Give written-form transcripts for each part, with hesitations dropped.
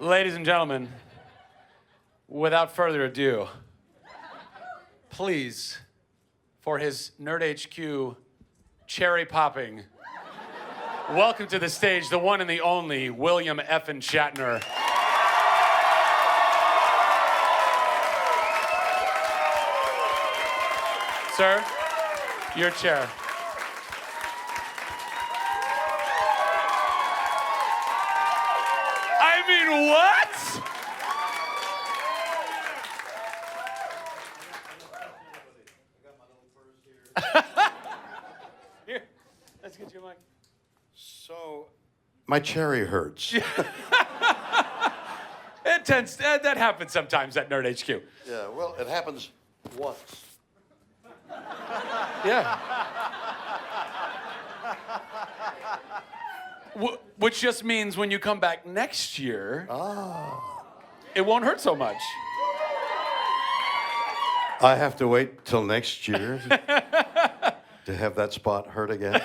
Ladies and gentlemen, without further ado, please, for his Nerd HQ cherry popping, welcome to the stage the one and the only William effin' Shatner. Sir, your chair. I mean, what? Here, let's get you a mic. So, my cherry hurts. That happens sometimes at Nerd HQ. Yeah, well, it happens once. Yeah. Which just means when you come back next year, it won't hurt so much. I have to wait till next year to have that spot hurt again.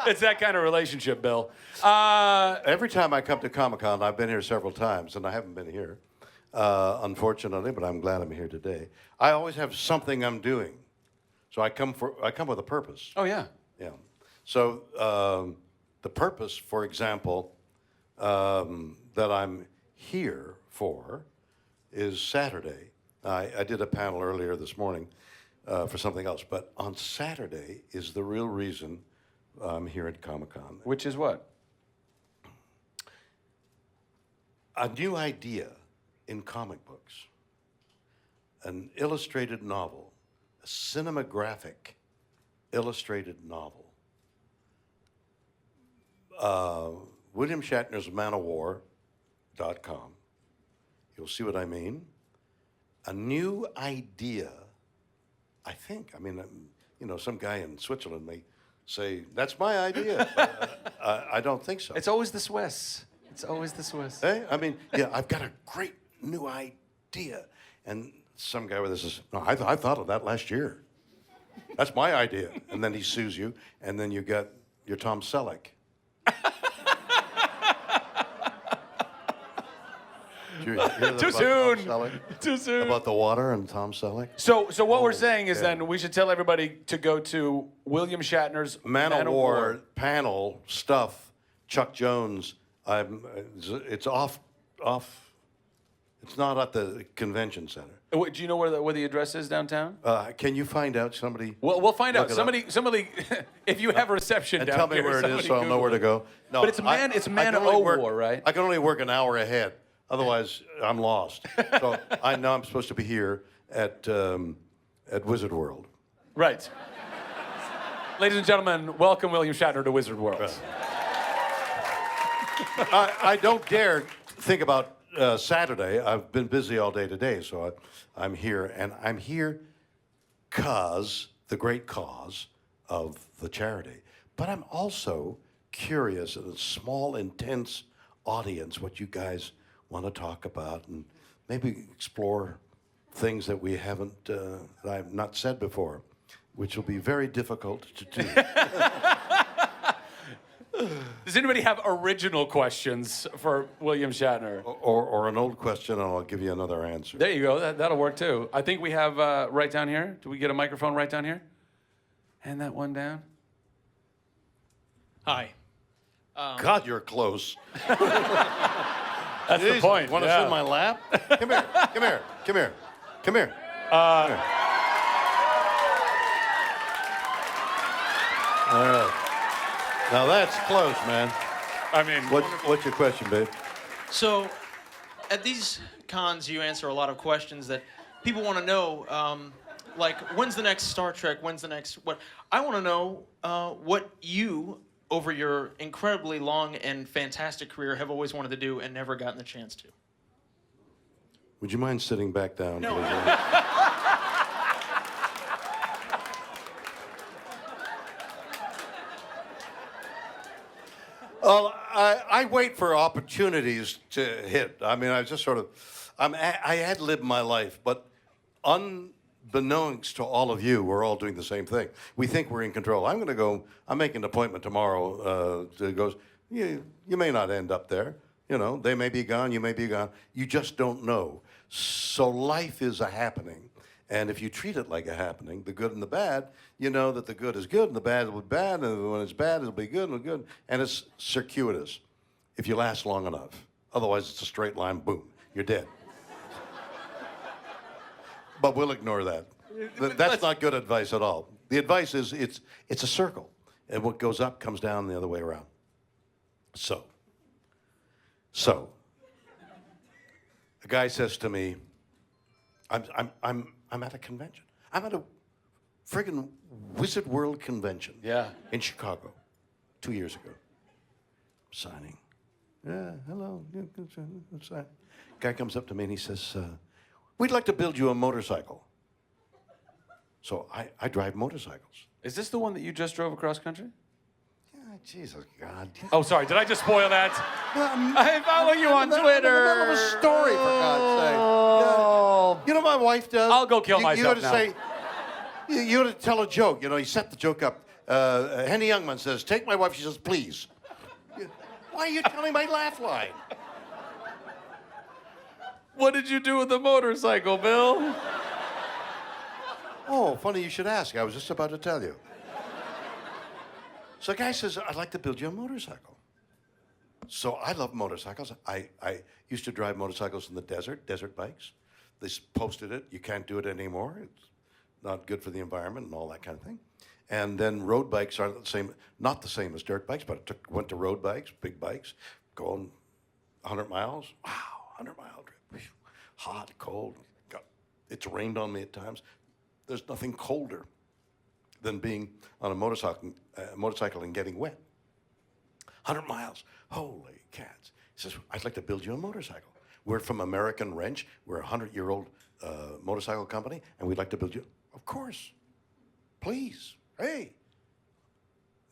It's that kind of relationship, Bill. Every time I come to Comic-Con, I've been here several times, and I haven't been here, unfortunately, but I'm glad I'm here today. I always have something I'm doing. So I come with a purpose. Oh, yeah. Yeah. So the purpose, for example, that I'm here for is Saturday. I did a panel earlier this morning for something else, but on Saturday is the real reason I'm here at Comic-Con. Which is what? A new idea in comic books, an illustrated novel, a cinematographic illustrated novel. William Shatner's manowar.com. You'll see what I mean. A new idea, I think. I mean, some guy in Switzerland may say, that's my idea. I don't think so. It's always the Swiss. It's always the Swiss. Hey, I mean, yeah, I've got a great new idea. And some guy with this is, no, I thought of that last year. That's my idea. And then he sues you, and then you got your Tom Selleck. Too soon. Too soon. About the water and Tom Selleck? So what we're saying is then we should tell everybody to go to William Shatner's Man of War panel stuff. Chuck Jones. It's off. It's not at the convention center. Do you know where the address is downtown? Can you find out? Somebody. We'll find out. Somebody. If you have a reception and down tell me here, where it is, so I'll know Google where to go. No, but it's Man of War, right? I can only work an hour ahead. Otherwise, I'm lost. So I know I'm supposed to be here at Wizard World. Right. Ladies and gentlemen, welcome William Shatner to Wizard World. Right. I don't dare think about Saturday. I've been busy all day today, so I'm here. And I'm here because the great cause of the charity. But I'm also curious in a small, intense audience what you guys want to talk about and maybe explore things that we haven't, that I've not said before, which will be very difficult to do. Does anybody have original questions for William Shatner? Or an old question, and I'll give you another answer. There you go. That'll work too. I think we have right down here. Do we get a microphone right down here? Hand that one down. Hi. God, you're close. That's the point. Want to sit in my lap? Come here. Come here. Come here. Come here. Come here. All right. Now that's close, man. I mean, what's your question, babe? So, at these cons, you answer a lot of questions that people want to know, like, when's the next Star Trek? When's the next what? I want to know what you, over your incredibly long and fantastic career, have always wanted to do and never gotten the chance to. Would you mind sitting back down, No. please? Well, I wait for opportunities to hit. I mean, I just sort of, I ad-lib my life, but unbeknownst to all of you, we're all doing the same thing. We think we're in control. I'm making an appointment tomorrow to go, you may not end up there. You know, they may be gone, you may be gone. You just don't know. So life is a happening. And if you treat it like a happening, the good and the bad, you know that the good is good and the bad will be bad, and when it's bad, it'll be good and good. And it's circuitous if you last long enough. Otherwise, it's a straight line, boom, you're dead. But we'll ignore that. That's not good advice at all. The advice is it's a circle, and what goes up comes down the other way around. So, a guy says to me, I'm at a convention. I'm at a friggin' Wizard World convention. Yeah. In Chicago, 2 years ago. Signing. Yeah, hello. Sign. Guy comes up to me and he says, we'd like to build you a motorcycle. So I drive motorcycles. Is this the one that you just drove across country? Yeah, Jesus, God. Oh, sorry. Did I just spoil that? I follow you on Twitter. In the middle of a story, for God's sake. Oh. You know what my wife does? I'll go kill myself you now. Say, you ought to tell a joke. You know, you set the joke up. Henny Youngman says, take my wife. She says, please. Why are you telling my laugh line? What did you do with the motorcycle, Bill? Oh, funny you should ask. I was just about to tell you. So a guy says, I'd like to build you a motorcycle. So I love motorcycles. I used to drive motorcycles in the desert bikes. They posted it. You can't do it anymore. It's not good for the environment and all that kind of thing. And then road bikes aren't the same, not the same as dirt bikes, but went to road bikes, big bikes, going 100 miles. Wow, 100-mile trip. Whew. Hot, cold. It's rained on me at times. There's nothing colder than being on a motorcycle and getting wet. 100 miles. Holy cats. He says, I'd like to build you a motorcycle. We're from American Wrench. We're a 100-year-old motorcycle company, and we'd like to build you. Of course. Please. Hey.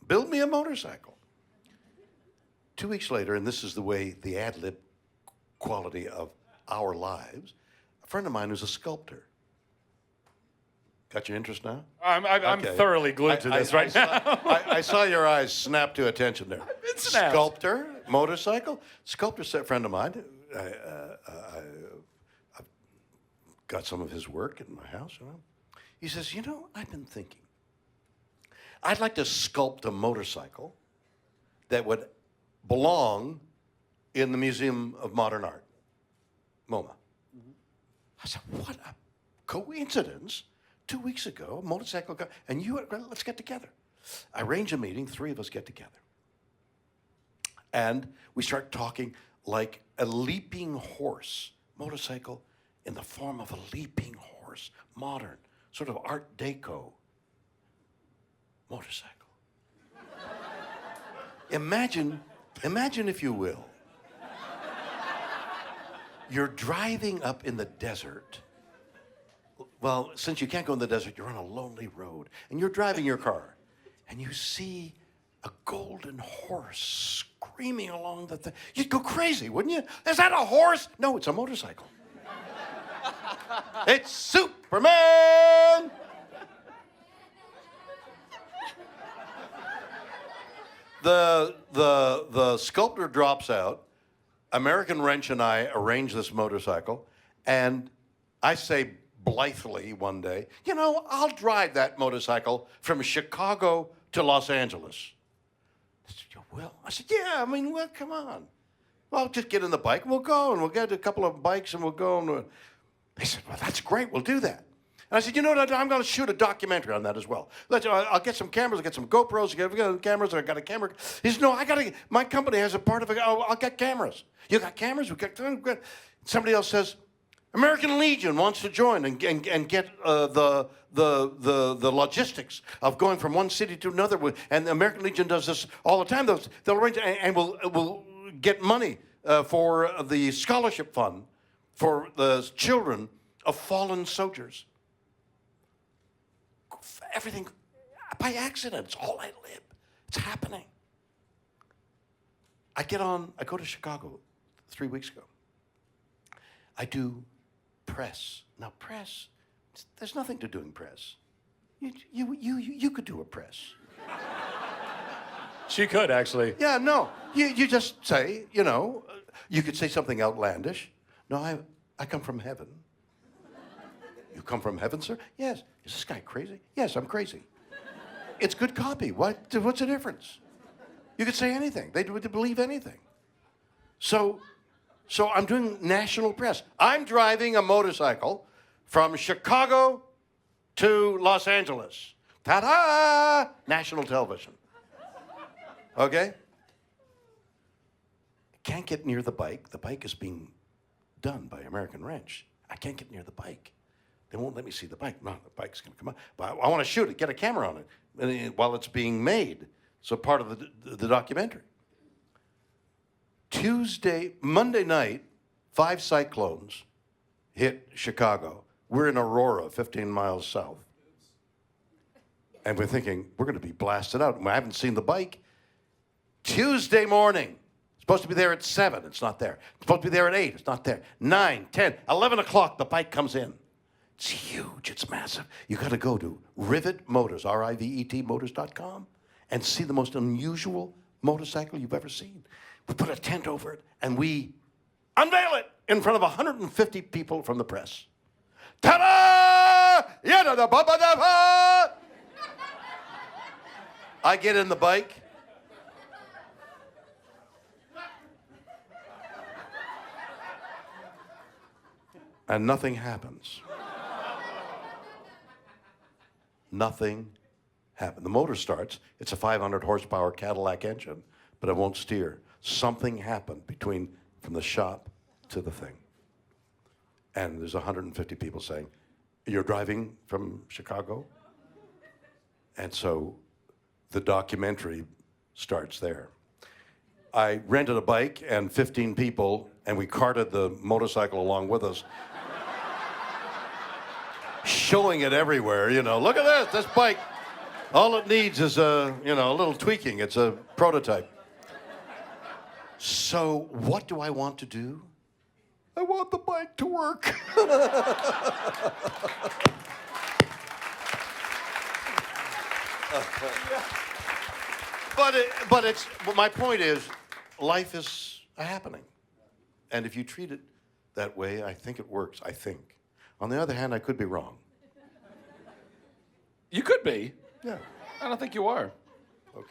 Build me a motorcycle. 2 weeks later, and this is the way the ad-lib quality of our lives, a friend of mine who's a sculptor. Got your interest now? I'm Okay. thoroughly glued to this right now. I saw your eyes snap to attention there. been snapped. Sculptor, motorcycle. Sculptor's a friend of mine. I've got some of his work in my house. You know? He says, I've been thinking. I'd like to sculpt a motorcycle that would belong in the Museum of Modern Art, MoMA. Mm-hmm. I said, what a coincidence. 2 weeks ago, a motorcycle guy, and let's get together. I arrange a meeting, 3 of us get together. And we start talking like a leaping horse, motorcycle in the form of a leaping horse, modern, sort of Art Deco motorcycle. Imagine, if you will, you're driving up in the desert. Well, since you can't go in the desert, you're on a lonely road, and you're driving your car, and you see a golden horse screaming along the thing. You'd go crazy, wouldn't you? Is that a horse? No, it's a motorcycle. It's Superman! The sculptor drops out. American Wrench and I arrange this motorcycle, and I say blithely one day, I'll drive that motorcycle from Chicago to Los Angeles. I said, you will? I said, yeah, well, come on. Well, just get in the bike, and we'll go, and we'll get a couple of bikes, and we'll go. And they said, well, that's great, we'll do that. And I said, you know what, I'm going to shoot a documentary on that as well. I'll get some cameras, I'll get some GoPros, I'll get cameras, I've got a camera. He said, no, my company has a part of it, I'll get cameras. You got cameras? We got. Somebody else says, American Legion wants to join and get the logistics of going from one city to another. And the American Legion does this all the time. They'll arrange and will get money for the scholarship fund for the children of fallen soldiers. Everything by accident. It's all I live. It's happening. I go to Chicago 3 weeks ago. I do press. Now, press, there's nothing to doing press. You could do a press. She could, actually. Yeah, no. You just say, you could say something outlandish. No, I come from heaven. You come from heaven, sir? Yes. Is this guy crazy? Yes, I'm crazy. It's good copy. What's the difference? You could say anything. They would believe anything. So I'm doing national press. I'm driving a motorcycle from Chicago to Los Angeles. Ta-da! National television. Okay? Can't get near the bike. The bike is being done by American Wrench. I can't get near the bike. They won't let me see the bike. No, the bike's going to come out. But I want to shoot it, get a camera on it while it's being made. So part of the documentary. Monday night, 5 cyclones hit Chicago. We're in Aurora, 15 miles south. And we're thinking, we're going to be blasted out. I haven't seen the bike. Tuesday morning, supposed to be there at 7, it's not there. It's supposed to be there at 8, it's not there. 9, 10, 11 o'clock, the bike comes in. It's huge, it's massive. You got to go to Rivet Motors, R-I-V-E-T Motors.com, and see the most unusual motorcycle you've ever seen. We put a tent over it, and we unveil it in front of 150 people from the press. Ta-da! Yada-da-ba-ba-da-ba! I get in the bike. And nothing happens. Nothing happened. The motor starts. It's a 500 horsepower Cadillac engine, but it won't steer. Something happened from the shop to the thing. And there's 150 people saying, "You're driving from Chicago?" And so the documentary starts there. I rented a bike and 15 people, and we carted the motorcycle along with us. Showing it everywhere, look at this bike. All it needs is a little tweaking. It's a prototype. So what do I want to do? I want the bike to work. But my point is, life is a happening. And if you treat it that way, I think it works, I think. On the other hand, I could be wrong. You could be. Yeah. I don't think you are. Okay.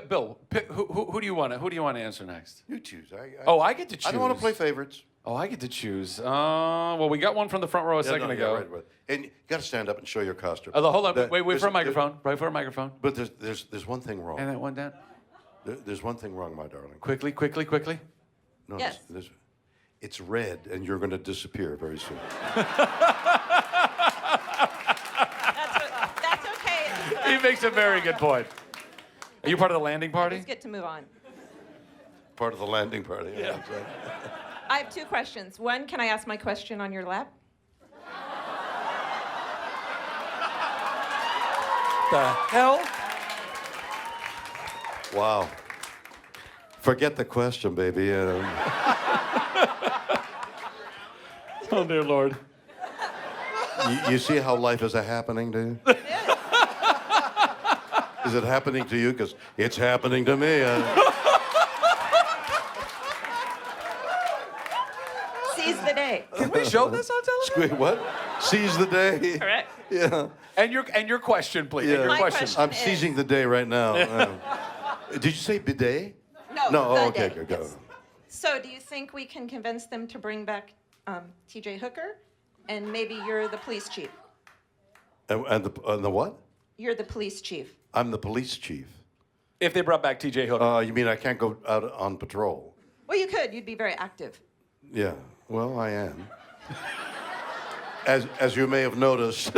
Bill, who do you want to answer next? You choose. I get to choose. I don't want to play favorites. Oh, I get to choose. Well, we got one from the front row a second ago. Right. And you got to stand up and show your costume. Hold on. Wait for a microphone. Wait for a microphone. But there's one thing wrong. And that one down. There's one thing wrong, my darling. Quickly. No, Yes. it's red, and you're going to disappear very soon. That's okay. He makes a very good point. Are you part of the landing party? Let's get to move on. Part of the landing party. Yeah. Exactly. I have 2 questions. One, can I ask my question on your lap? The hell? Wow. Forget the question, baby. Oh, dear Lord. You see how life is a happening to you? Is it happening to you? Because it's happening to me. Seize the day. Can we show this on television? What? Seize the day. Correct. Yeah. And your question, please. Yeah. And your My question. question. I'm seizing the day right now. Did you say bidet? No, No. the Oh, okay. day. Go. Yes. So do you think we can convince them to bring back T.J. Hooker? And maybe you're the police chief. And the what? You're the police chief. I'm the police chief. If they brought back T.J. Hooker. You mean I can't go out on patrol? Well, you could. You'd be very active. Yeah. Well, I am. As you may have noticed.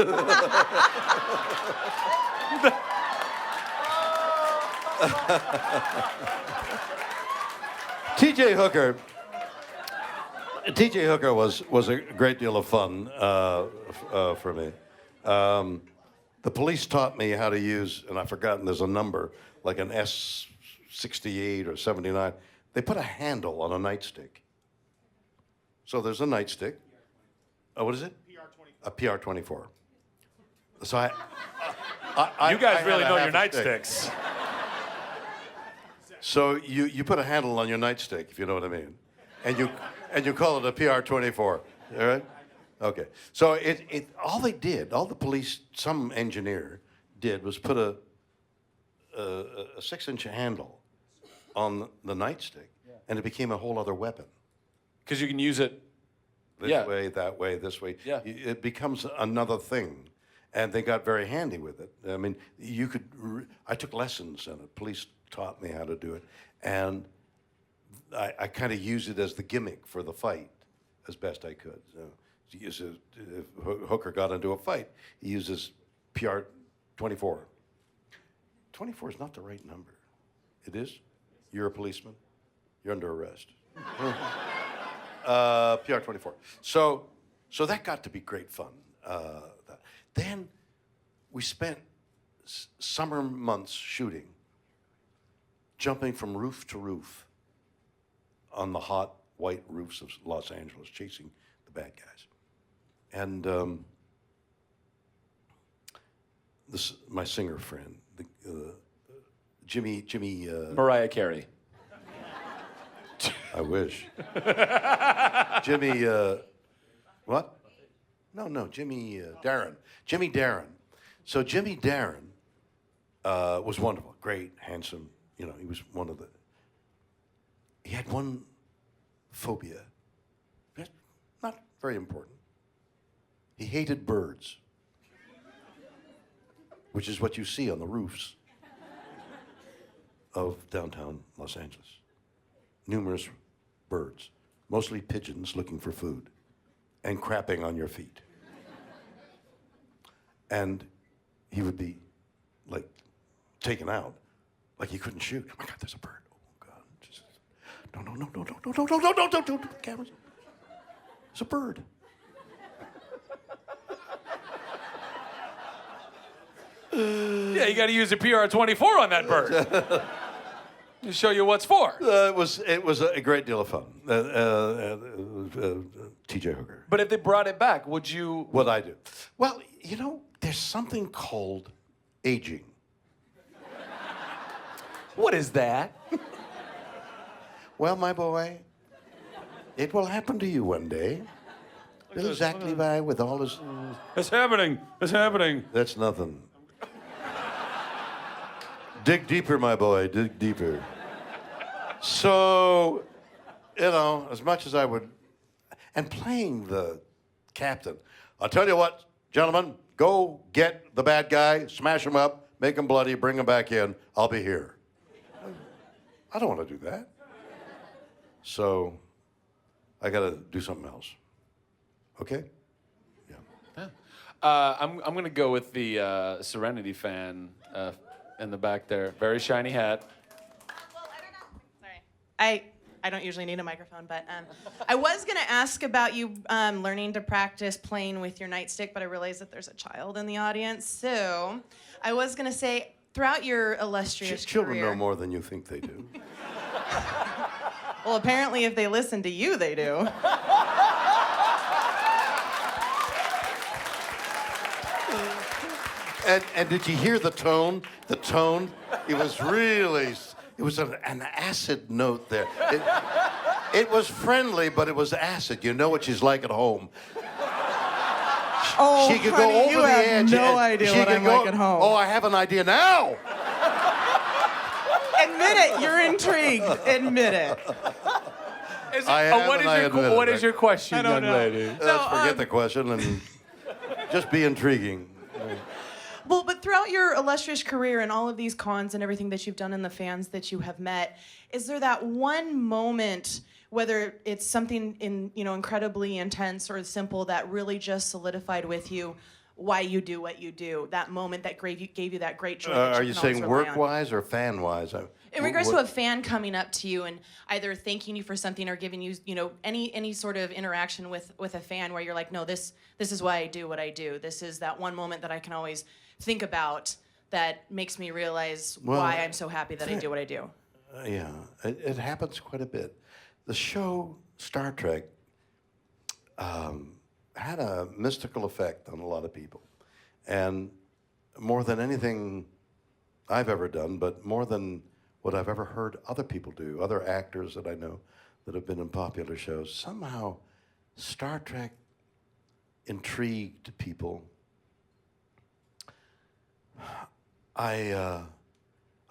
T.J. Hooker was a great deal of fun for me. The police taught me how to use, and I've forgotten, there's a number, like an S68 or 79. They put a handle on a nightstick. So there's a nightstick. What is it? PR24. A PR24. So You guys had really a know half your a stick. nightsticks. So you put a handle on your nightstick, if you know what I mean, and you call it a PR-24. All right? Okay. So all the police, some engineer did was put a 6-inch handle on the nightstick, and it became a whole other weapon. Because you can use it. This way, that way, this way. Yeah. It becomes another thing. And they got very handy with it. I mean, I took lessons in it. Police taught me how to do it. And I kind of used it as the gimmick for the fight as best I could. So, if Hooker got into a fight, he uses PR-24. 24 is not the right number. It is? You're a policeman? You're under arrest. PR-24. So that got to be great fun. Then we spent summer months shooting, jumping from roof to roof on the hot white roofs of Los Angeles, chasing the bad guys. And my singer friend, Jimmy. Mariah Carey. I wish. Jimmy. What? No, Jimmy Darren. Jimmy Darren. So Jimmy Darren was wonderful, great, handsome. You know, he was one of the. He had one phobia. Not very important. He hated birds, which is what you see on the roofs of downtown Los Angeles. Numerous birds, mostly pigeons looking for food, and crapping on your feet. And he would be, like, taken out, like he couldn't shoot. Oh my God, there's a bird. Oh God, just, no, cameras. There's a bird. Yeah, you got to use a PR-24 on that bird. To show you what's for. It was a great deal of fun. T.J. Hooker. But if they brought it back, would you? What'd I do? Well, you know, there's something called aging. What is that? Well, my boy, it will happen to you one day. Little Zach Levi with all his... It's happening. It's happening. That's nothing. Dig deeper, my boy, dig deeper. So, you know, as much as I would... And playing the captain, I'll tell you what, gentlemen, go get the bad guy, smash him up, make him bloody, bring him back in, I'll be here. I don't want to do that. So, I got to do something else. Okay? Yeah. I'm going to go with the Serenity fan in the back there. Very shiny hat. Well, I don't know. Sorry. I don't usually need a microphone, but I was going to ask about you learning to practice playing with your nightstick, but I realized that there's a child in the audience. So I was going to say, throughout your illustrious Children career... know more than you think they do. Well, apparently if they listen to you, they do. And did you hear the tone? The tone? It was really... It was an acid note there. It was friendly, but it was acid. You know what she's like at home. Oh, She could honey, go over you the have edge. no and idea she what could I'm go, like at home. Oh, I have an idea now. Admit it. You're intrigued. Admit it. What is your question, young lady? Let's forget the question and just be intriguing. Well, but throughout your illustrious career and all of these cons and everything that you've done and the fans that you have met, is there that one moment, whether it's something incredibly intense or simple, that really just solidified with you why you do what you do? That moment that gave you that great joy. That Are you can always saying rely on? work-wise or fan-wise? In regards to a fan coming up to you and either thanking you for something or giving you, any sort of interaction with a fan where you're like, no, this is why I do what I do. This is that one moment that I can always think about that makes me realize why I'm so happy that I do what I do. Yeah, it happens quite a bit. The show Star Trek had a mystical effect on a lot of people. And more than anything I've ever done, but more than what I've ever heard other people do, other actors that I know that have been in popular shows, somehow Star Trek intrigued people. I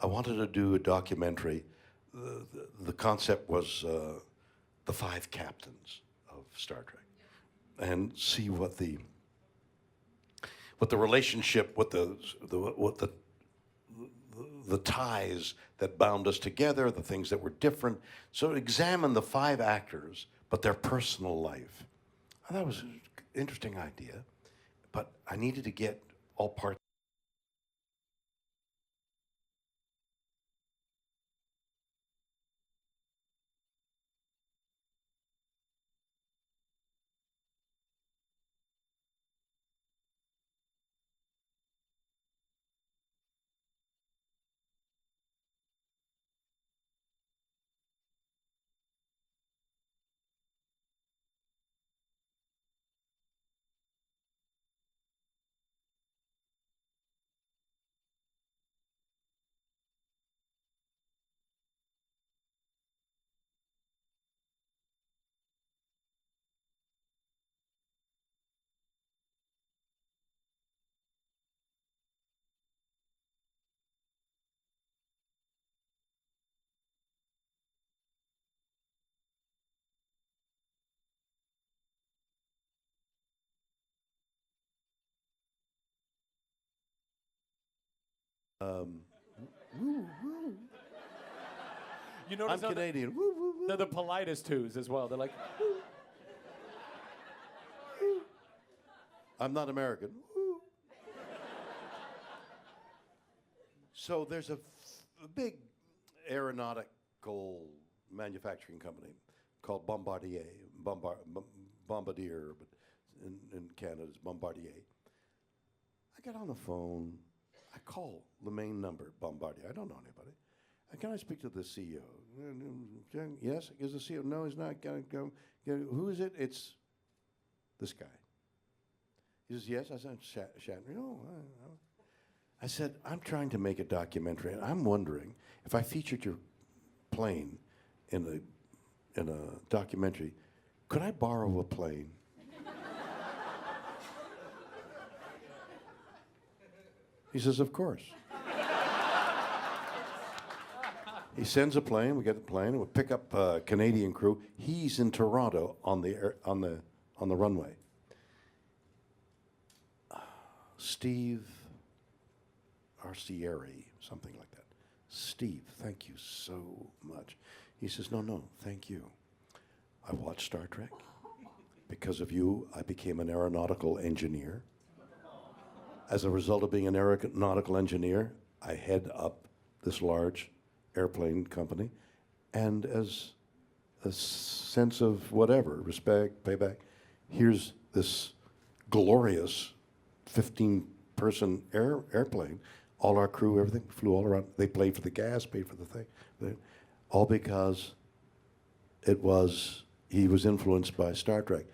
wanted to do a documentary. The concept was the 5 captains of Star Trek, and see what the relationship, what the ties that bound us together, the things that were different. So examine the 5 actors, but their personal life. I thought it was an interesting idea, but I needed to get all parts. You I'm notice how Canadian. Woo, woo, woo. they're the politest twos as well. They're like, I'm not American. Woo. So there's a big aeronautical manufacturing company called Bombardier, Bombardier, but in Canada it's Bombardier. I get on the phone. I call the main number, Bombardier. I don't know anybody. Can I speak to the CEO? Yes, is the CEO? No, he's not. Who is it? It's this guy. He says, yes. I said, Shatner. No. I said, I'm trying to make a documentary, and I'm wondering if I featured your plane in a documentary, could I borrow a plane? He says, of course. He sends a plane. We get the plane, and we pick up a Canadian crew. He's in Toronto on the runway. Steve Arcieri, something like that. Steve, thank you so much. He says, no, thank you. I watched Star Trek. Because of you, I became an aeronautical engineer. As a result of being an aeronautical engineer, I head up this large airplane company, and as a sense of whatever, respect, payback, here's this glorious 15-person airplane. All our crew, everything, flew all around. They paid for the gas, paid for the thing. All because he was influenced by Star Trek.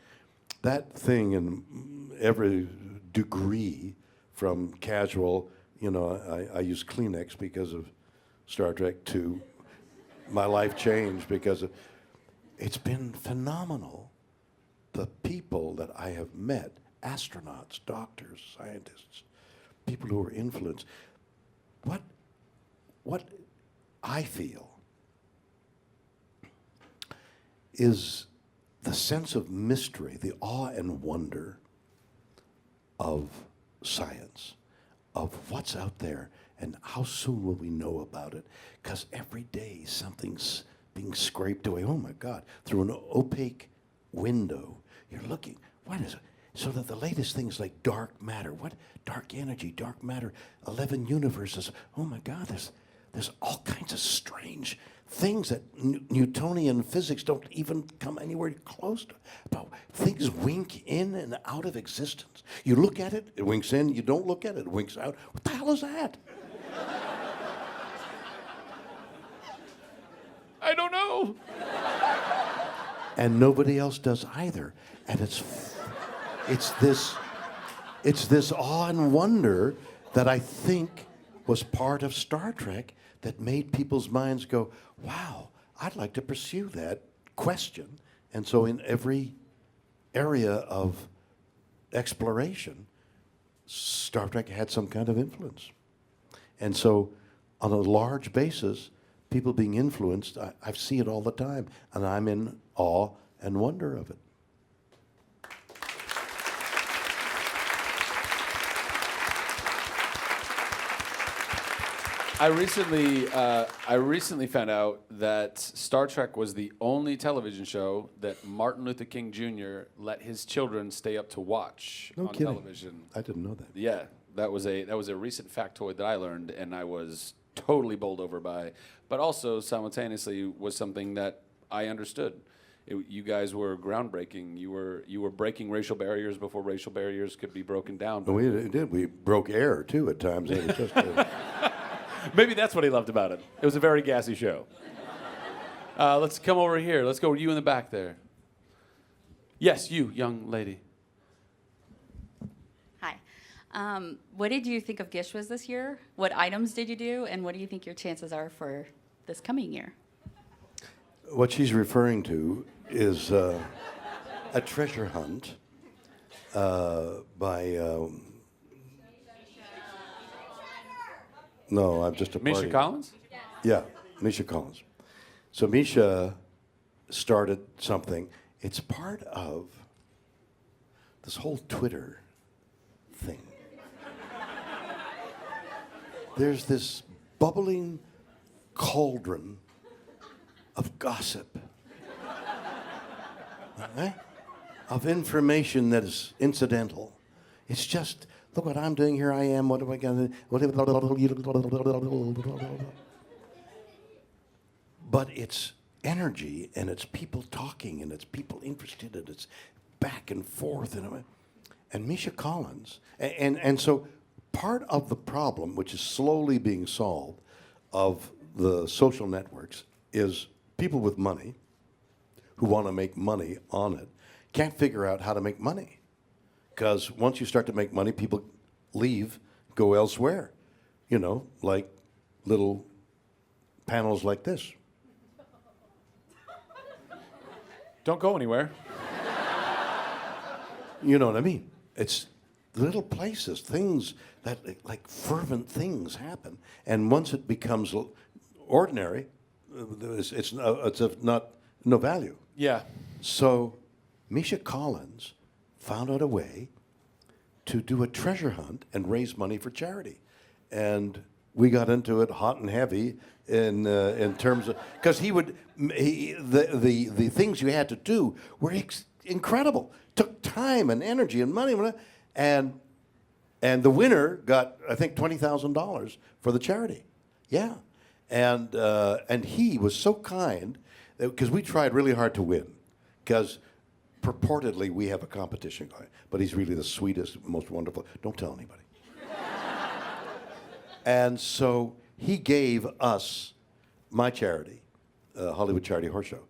That thing in every degree, from casual, I use Kleenex because of Star Trek, to my life changed because it's been phenomenal. The people that I have met, astronauts, doctors, scientists, people who are influenced. What I feel is the sense of mystery, the awe and wonder of science, of what's out there, and how soon will we know about it? Because every day something's being scraped away. Oh my God, through an opaque window, you're looking. What is it? So that the latest things like dark matter, what dark energy, dark matter, 11 universes. Oh my God, there's all kinds of strange things that Newtonian physics don't even come anywhere close to. But things wink in and out of existence. You look at it, it winks in. You don't look at it, it winks out. What the hell is that? I don't know. And nobody else does either. And it's this awe and wonder that I think was part of Star Trek that made people's minds go, wow, I'd like to pursue that question. And so in every area of exploration, Star Trek had some kind of influence. And so on a large basis, people being influenced, I see it all the time, and I'm in awe and wonder of it. I recently found out that Star Trek was the only television show that Martin Luther King Jr. let his children stay up to watch No on kidding. television. I didn't know that. Yeah, that was a recent factoid that I learned, and I was totally bowled over by. But also simultaneously was something that I understood. You guys were groundbreaking. You were breaking racial barriers before racial barriers could be broken down. Well, we did. We broke air, too, at times. It was just, Maybe that's what he loved about it. It was a very gassy show. Let's come over here. Let's go with you in the back there. Yes, you, young lady. Hi. What did you think of Gishwas this year? What items did you do? And what do you think your chances are for this coming year? what she's referring to is a treasure hunt by... no, I'm just a Misha party. Collins? Yeah, Misha Collins. So Misha started something. It's part of this whole Twitter thing. There's this bubbling cauldron of gossip, okay? Of information that is incidental. It's just, look what I'm doing, here I am, what have I got? But it's energy, and it's people talking, and it's people interested, and it's back and forth. And Misha Collins, and so part of the problem, which is slowly being solved, of the social networks is people with money who want to make money on it can't figure out how to make money. Because once you start to make money, people leave, go elsewhere. You know, like little panels like this. Don't go anywhere. You know what I mean? It's little places, things that, like fervent things happen. And once it becomes ordinary, it's of not no value. Yeah. So Misha Collins found out a way to do a treasure hunt and raise money for charity. And we got into it hot and heavy in terms of, because the things you had to do were incredible. Took time and energy and money, and the winner got, I think, $20,000 for the charity. Yeah, and he was so kind, because we tried really hard to win, because purportedly we have a competition going, but he's really the sweetest, most wonderful. Don't tell anybody. And so he gave us, my charity, Hollywood Charity Horse Show,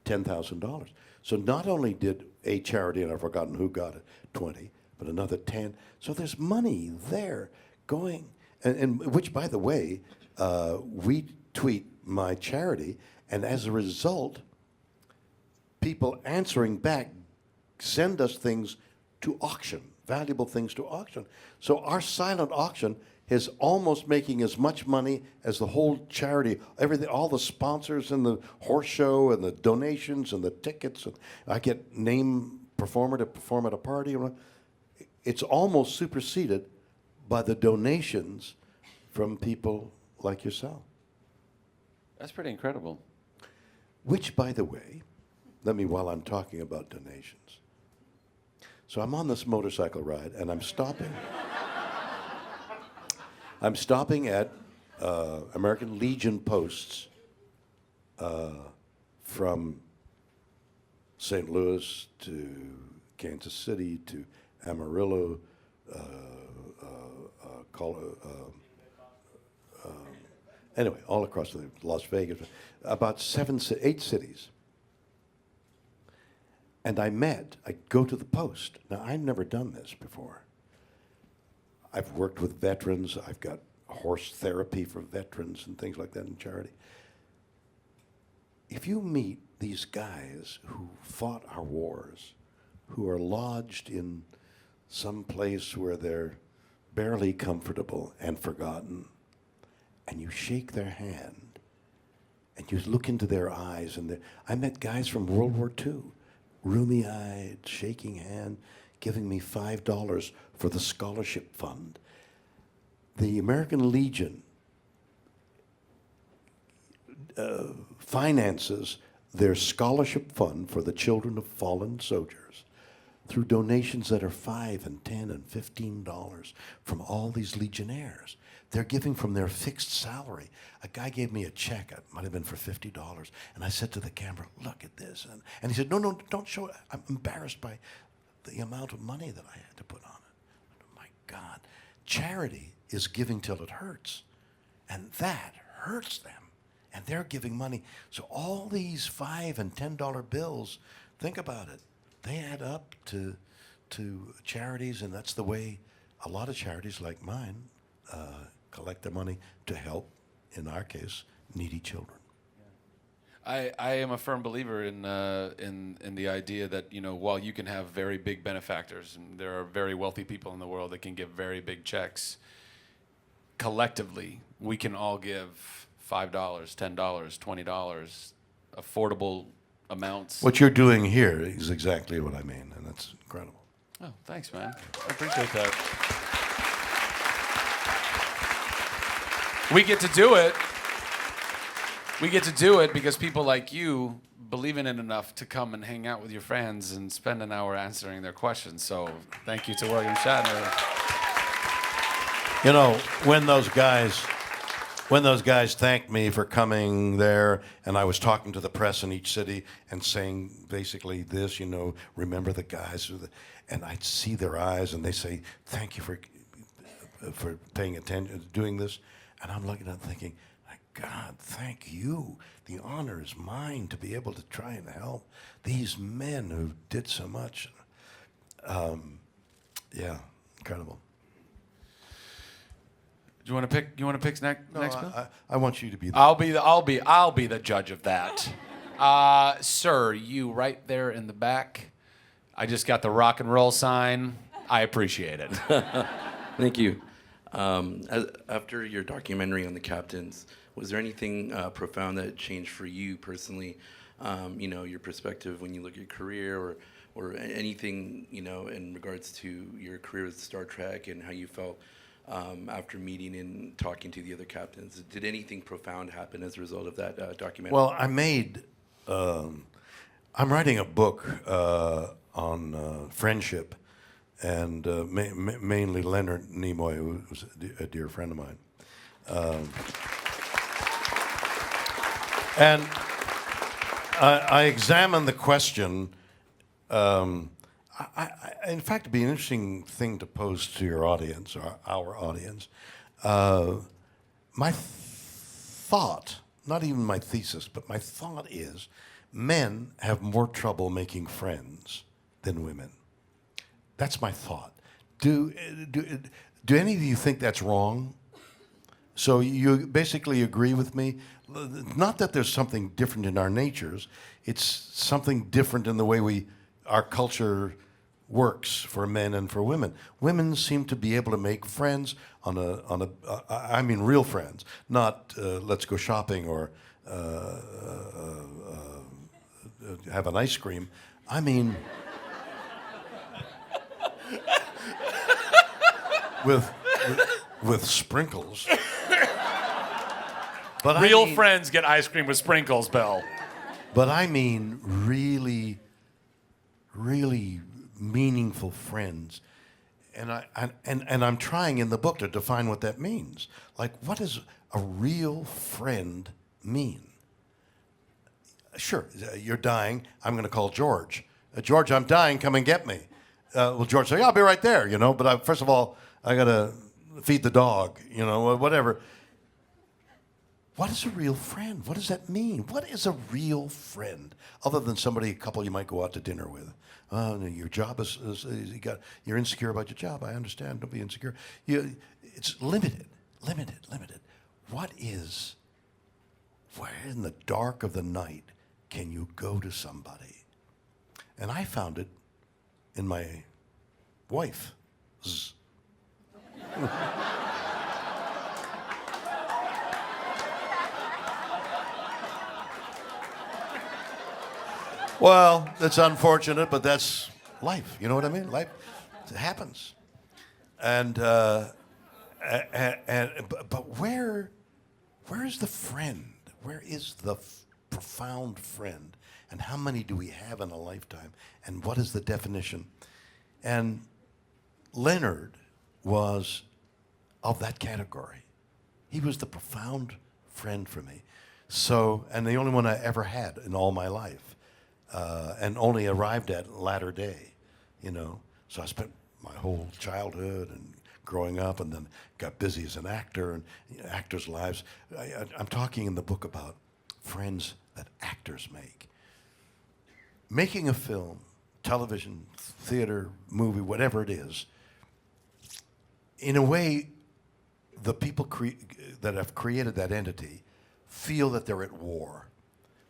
$10,000. So not only did a charity, and I've forgotten who got it, 20, but another 10. So there's money there going, and which, by the way, we tweet my charity, and as a result, people answering back send us things to auction, valuable things to auction. So our silent auction is almost making as much money as the whole charity, everything, all the sponsors and the horse show and the donations and the tickets. And I get name performer to perform at a party. It's almost superseded by the donations from people like yourself. That's pretty incredible. Which, by the way, while I'm talking about donations. So I'm on this motorcycle ride, and I'm stopping. I'm stopping at American Legion posts from St. Louis to Kansas City to Amarillo, anyway, all across Las Vegas, about 8 cities. And I go to the post. Now, I've never done this before. I've worked with veterans. I've got horse therapy for veterans and things like that in charity. If you meet these guys who fought our wars, who are lodged in some place where they're barely comfortable and forgotten, and you shake their hand, and you look into their eyes, and I met guys from World War II, rheumy-eyed, shaking hand, giving me $5 for the scholarship fund. The American Legion finances their scholarship fund for the children of fallen soldiers through donations that are $5 and $10 and $15 from all these legionnaires. They're giving from their fixed salary. A guy gave me a check, it might have been for $50, and I said to the camera, look at this. And he said, no, don't show it. I'm embarrassed by the amount of money that I had to put on it. Oh my God. Charity is giving till it hurts, and that hurts them. And they're giving money. So all these $5 and $10 bills, think about it. They add up to charities, and that's the way a lot of charities like mine collect their money to help, in our case, needy children. I am a firm believer in the idea that, you know, while you can have very big benefactors, and there are very wealthy people in the world that can give very big checks, collectively we can all give $5, $10, $20, affordable amounts. What you're doing here is exactly what I mean, and that's incredible. Oh, thanks, man. I appreciate that. We get to do it. We get to do it because people like you believe in it enough to come and hang out with your friends and spend an hour answering their questions. So thank you to William Shatner. You know, when those guys thanked me for coming there, and I was talking to the press in each city and saying basically this, you know, remember the guys, and I'd see their eyes, and they say, thank you for paying attention, doing this, and I'm looking at them thinking, my God, thank you. The honor is mine to be able to try and help these men who did so much. Yeah, incredible. Do you want to pick? You want to pick next? No, next Bill? I want you to be. I'll be the judge of that. Sir, you right there in the back. I just got the rock and roll sign. I appreciate it. Thank you. After your documentary on the captains, was there anything profound that changed for you personally? You know, your perspective when you look at your career, or anything, you know, in regards to your career with Star Trek and how you felt after meeting and talking to the other captains. Did anything profound happen as a result of that documentary? Well, I'm writing a book on friendship, and mainly Leonard Nimoy, who was a dear friend of mine. And I examined the question. In fact, it'd be an interesting thing to pose to your audience, or our audience. My thought, not even my thesis, but my thought is men have more trouble making friends than women. That's my thought. Do any of you think that's wrong? So you basically agree with me? Not that there's something different in our natures. It's something different in the way our culture works for men and for women. Women seem to be able to make friends I mean real friends, not let's go shopping or have an ice cream. I mean with sprinkles. But Real friends get ice cream with sprinkles, Bill. But I mean really, really meaningful friends. And I'm trying in the book to define what that means. Like, what does a real friend mean? Sure, you're dying. I'm going to call George. George, I'm dying. Come and get me. Well, George said, yeah, I'll be right there, you know. But first of all, I got to feed the dog, you know, whatever. what is a real friend? What does that mean? What is a real friend? Other than somebody, a couple you might go out to dinner with. Your job is you're insecure about your job. I understand. Don't be insecure. It's limited. What is, where in the dark of the night can you go to somebody? And I found it in my wife. Well, that's unfortunate, but that's life. You know what I mean? Life, it happens. But where is the friend? Where is the profound friend? And how many do we have in a lifetime? And what is the definition? And Leonard was of that category. He was the profound friend for me. So, and the only one I ever had in all my life. And only arrived at latter day, you know. So I spent my whole childhood and growing up, and then got busy as an actor and actors' lives. I'm talking in the book about friends that actors make. Making a film, television, theater, movie, whatever it is, in a way, the people that have created that entity feel that they're at war.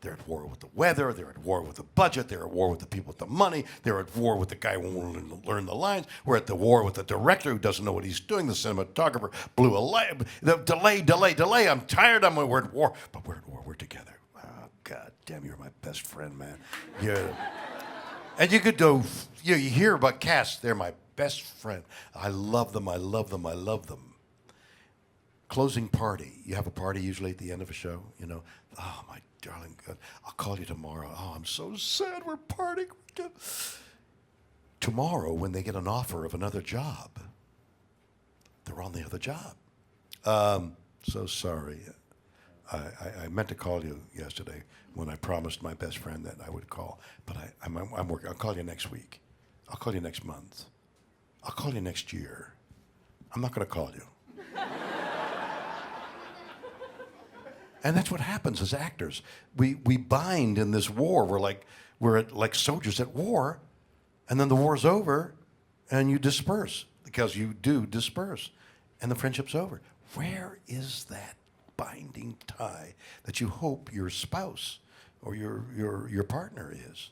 They're at war with the weather, they're at war with the budget, they're at war with the people with the money, they're at war with the guy who won't learn the lines, we're at the war with the director who doesn't know what he's doing, the cinematographer blew a light, the delay, I'm tired, we're at war, but we're at war, we're together. Oh, God damn, you're my best friend, man. And you could go, you hear about casts, they're my best friend. I love them. Closing party, you have a party usually at the end of a show, you know, oh my darling, God, I'll call you tomorrow. Oh, I'm so sad we're partying. Tomorrow, when they get an offer of another job, they're on the other job. So sorry. I meant to call you yesterday when I promised my best friend that I would call, but I'm working. I'll call you next week. I'll call you next month. I'll call you next year. I'm not going to call you. And that's what happens as actors. We bind in this war. We're like soldiers at war, and then the war's over, and you disperse because you do disperse, and the friendship's over. Where is that binding tie that you hope your spouse or your partner is?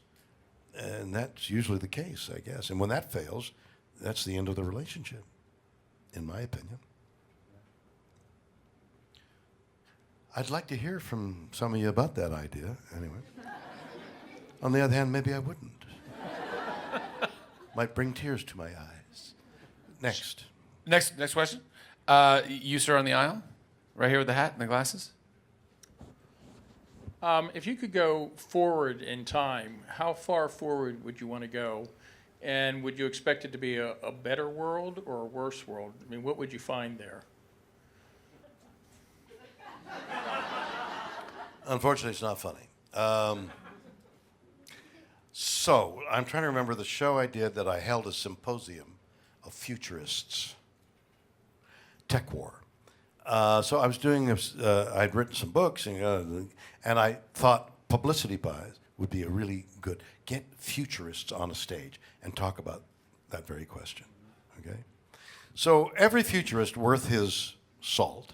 And that's usually the case, I guess. And when that fails, that's the end of the relationship, in my opinion. I'd like to hear from some of you about that idea, anyway. On the other hand, maybe I wouldn't. Might bring tears to my eyes. Next. Next question. You, sir, on the aisle, right here with the hat and the glasses. If you could go forward in time, how far forward would you want to go? And would you expect it to be a better world or a worse world? I mean, what would you find there? Unfortunately, it's not funny. So, I'm trying to remember the show I did that I held a symposium of futurists. Tech War. So I was doing this, I'd written some books, and I thought publicity buys would be a really good, get futurists on a stage and talk about that very question, okay? So every futurist worth his salt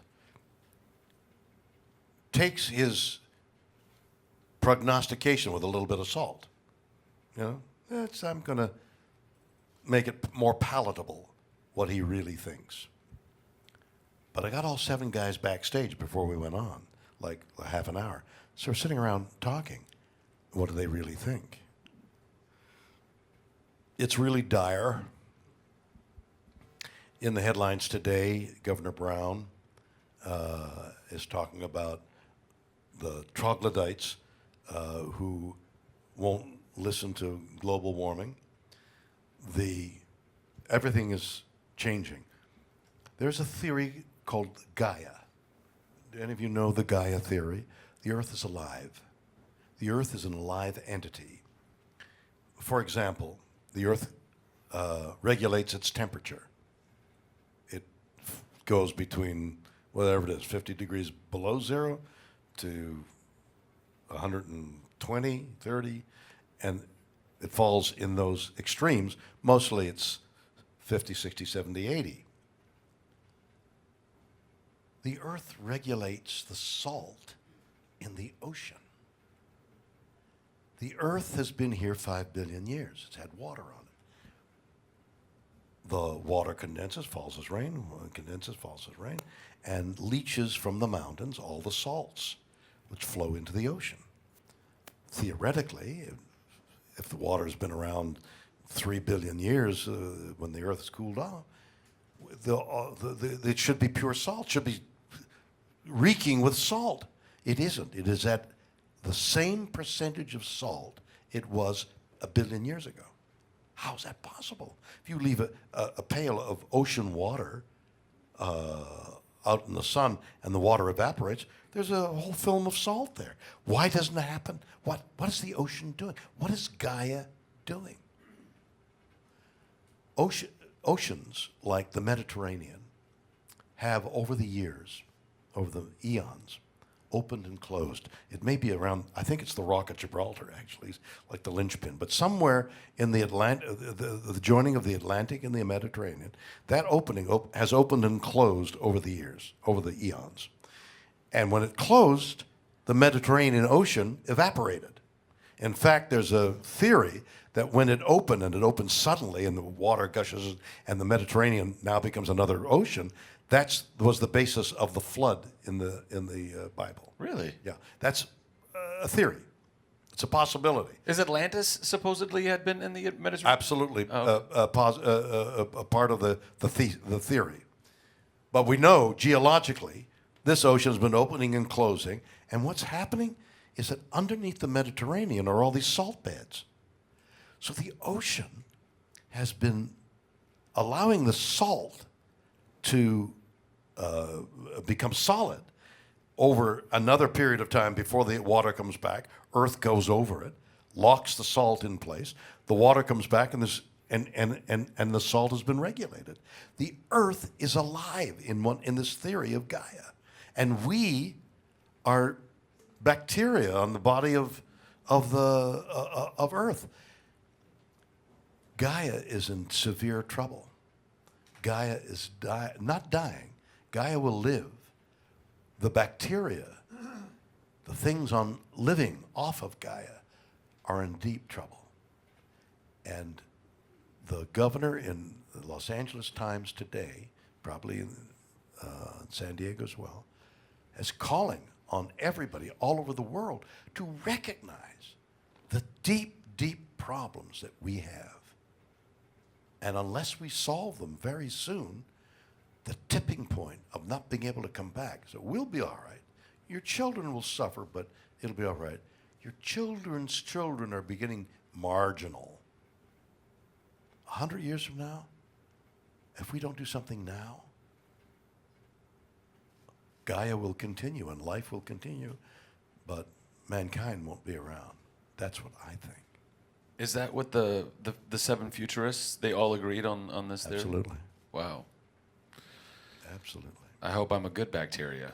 takes his prognostication with a little bit of salt. You know, I'm going to make it more palatable what he really thinks. But I got all 7 guys backstage before we went on, like a half an hour. So we're sitting around talking. What do they really think? It's really dire. In the headlines today, Governor Brown is talking about the troglodytes who won't listen to global warming. Everything is changing. There's a theory called Gaia. Do any of you know the Gaia theory? The Earth is alive. The Earth is an alive entity. For example, the Earth regulates its temperature. It goes between whatever it is, 50 degrees below zero to 120, 30, and it falls in those extremes. Mostly it's 50, 60, 70, 80. The Earth regulates the salt in the ocean. The Earth has been here 5 billion years. It's had water on it. The water condenses, falls as rain, condenses, falls as rain, and leaches from the mountains all the salts which flow into the ocean. Theoretically, if the water has been around 3 billion years when the Earth has cooled off, it should be pure salt, should be reeking with salt. It isn't. It is at the same percentage of salt it was 1 billion years ago. How is that possible? If you leave a pail of ocean water out in the sun and the water evaporates, there's a whole film of salt there. Why doesn't it happen? What is the ocean doing? What is Gaia doing? Oceans like the Mediterranean have over the years, over the eons, opened and closed. It may be around, I think it's the Rock of Gibraltar, actually, like the linchpin, but somewhere in the the joining of the Atlantic and the Mediterranean, that opening has opened and closed over the years, over the eons. And when it closed, the Mediterranean Ocean evaporated. In fact, there's a theory that when it opened, and it opened suddenly, and the water gushes, and the Mediterranean now becomes another ocean, that was the basis of the flood in the Bible. Really? Yeah, that's a theory. It's a possibility. Is Atlantis supposedly had been in the Mediterranean? Absolutely, a part of the theory. But we know geologically, this ocean's been opening and closing, and what's happening is that underneath the Mediterranean are all these salt beds. So the ocean has been allowing the salt to become solid over another period of time before the water comes back. Earth goes over it, locks the salt in place. The water comes back, and the salt has been regulated. The Earth is alive in this theory of Gaia, and we are bacteria on the body of Earth. Gaia is in severe trouble. Gaia is not dying. Gaia will live. The bacteria, the things living off of Gaia, are in deep trouble. And the governor in the Los Angeles Times today, probably in San Diego as well, is calling on everybody all over the world to recognize the deep, deep problems that we have. And unless we solve them very soon, the tipping point of not being able to come back. So we'll be all right. Your children will suffer, but it'll be all right. Your children's children are beginning marginal. 100 years from now, if we don't do something now, Gaia will continue and life will continue, but mankind won't be around. That's what I think. Is that what the seven futurists, they all agreed on this theory? Absolutely. Wow. Absolutely. I hope I'm a good bacteria.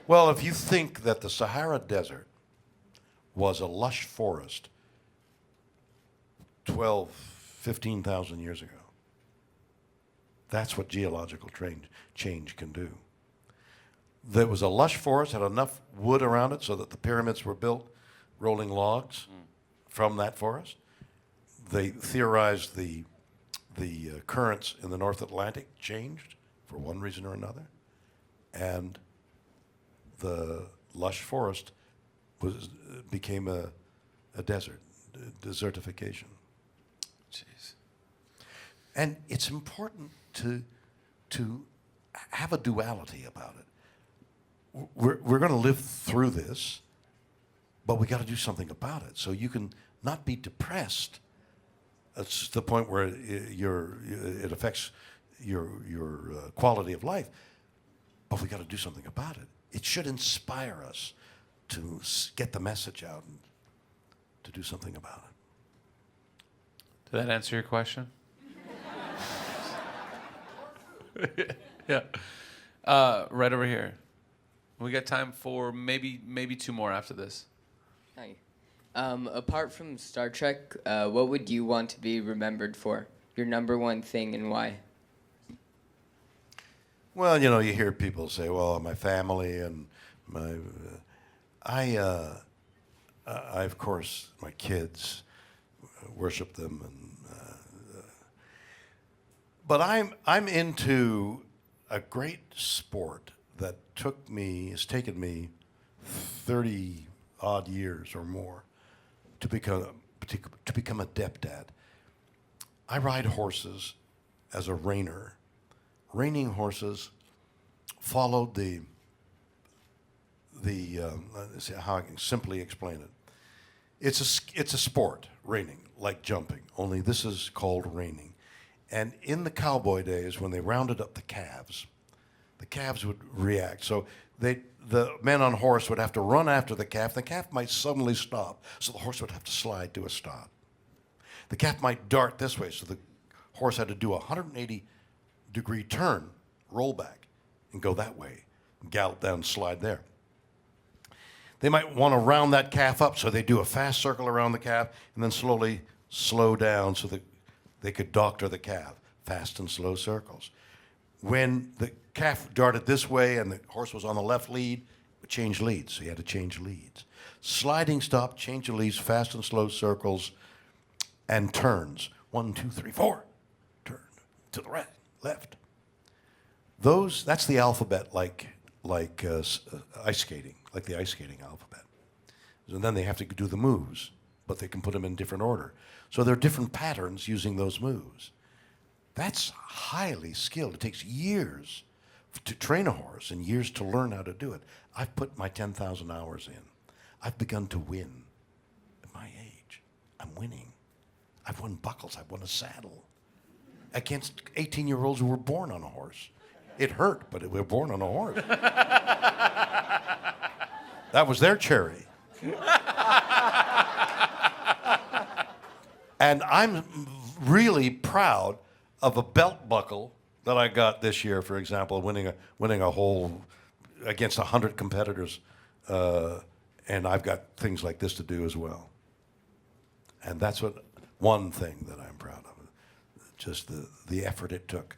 Well, if you think that the Sahara Desert was a lush forest 12, 15,000 years ago, that's what geological change can do. There was a lush forest, had enough wood around it so that the pyramids were built rolling logs from that forest. They theorized the currents in the North Atlantic changed for one reason or another, and the lush forest became a desert, desertification. Jeez. And it's important to have a duality about it. We're going to live through this, but we got to do something about it. So you can not be depressed. It's the point where it affects your quality of life. But we got to do something about it. It should inspire us to get the message out and to do something about it. Did that answer your question? Yeah. Right over here. We got time for maybe two more after this. Hi. Apart from Star Trek, what would you want to be remembered for? Your number one thing and why? Well, you know, you hear people say, "Well, my family and my," I of course, my kids, worship them, but I'm into a great sport that has taken me 30 odd years or more to become adept at. I ride horses as a reiner. Reining horses followed let's see how I can simply explain it. It's a sport, reining, like jumping, only this is called reining. And in the cowboy days, when they rounded up the calves would react. So the men on horse would have to run after the calf. The calf might suddenly stop, so the horse would have to slide to a stop. The calf might dart this way, so the horse had to do a 180-degree turn, roll back, and go that way, gallop down, slide there. They might want to round that calf up, so they do a fast circle around the calf and then slowly slow down so that they could doctor the calf, fast and slow circles. When the calf darted this way and the horse was on the left lead, it would change leads, so you had to change leads. Sliding stop, change of leads, fast and slow circles, and turns. 1, 2, 3, 4. Turn to the right, left. That's the alphabet like ice skating, like the ice skating alphabet. And then they have to do the moves, but they can put them in different order. So there are different patterns using those moves. That's highly skilled. It takes years to train a horse and years to learn how to do it. I've put my 10,000 hours in. I've begun to win at my age. I'm winning. I've won buckles. I've won a saddle against 18-year-olds who were born on a horse. It hurt, but they were born on a horse. That was their cherry. And I'm really proud of a belt buckle that I got this year, for example, winning a whole against 100 competitors, and I've got things like this to do as well. And that's one thing that I'm proud of, just the effort it took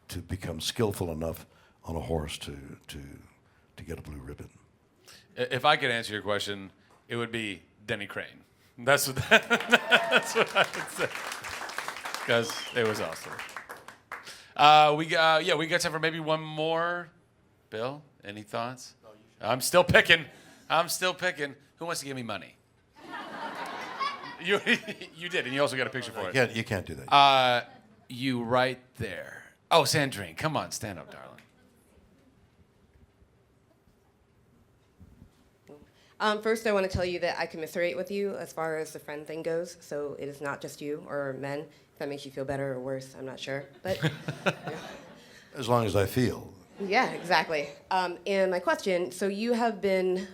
to become skillful enough on a horse to get a blue ribbon. If I could answer your question, it would be Denny Crane. That's what I would say. Because it was awesome. We got time for maybe one more. Bill, any thoughts? I'm still picking. Who wants to give me money? You did, and you also got a picture for it. You can't do that. You right there. Oh, Sandrine, come on, stand up, darling. First, I want to tell you that I commiserate with you as far as the friend thing goes. So it is not just you or men. If that makes you feel better or worse, I'm not sure. But As long as I feel. yeah, exactly. And my question, so you have been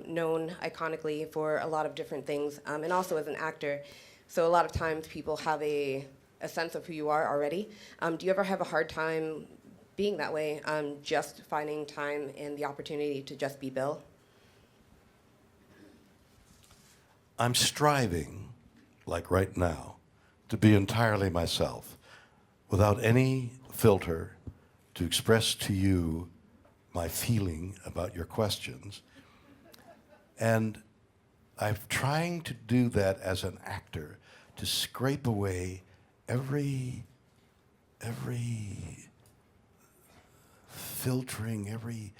known iconically for a lot of different things, and also as an actor. So a lot of times people have a sense of who you are already. Do you ever have a hard time being that way, just finding time and the opportunity to just be Bill? I'm striving, like right now, to be entirely myself, without any filter, to express to you my feeling about your questions. And I'm trying to do that as an actor, to scrape away every filtering, every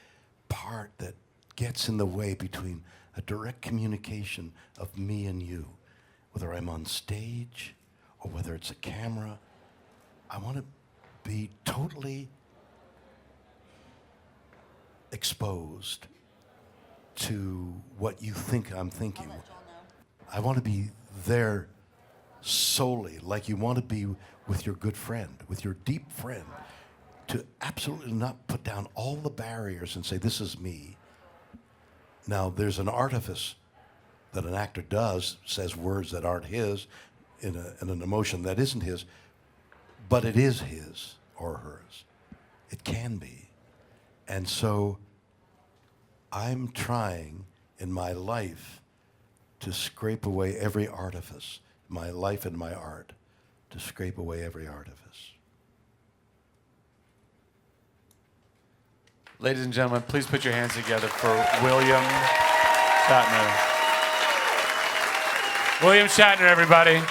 part that gets in the way between a direct communication of me and you, whether I'm on stage or whether it's a camera. I want to be totally exposed to what you think I'm thinking. I want to be there solely, like you want to be with your good friend, with your deep friend, to absolutely not put down all the barriers and say, this is me. Now, there's an artifice that an actor does, says words that aren't his, in an emotion that isn't his, but it is his or hers. It can be. And so I'm trying in my life to scrape away every artifice, my life and my art, to scrape away every artifice. Ladies and gentlemen, please put your hands together for William Shatner. William Shatner, everybody.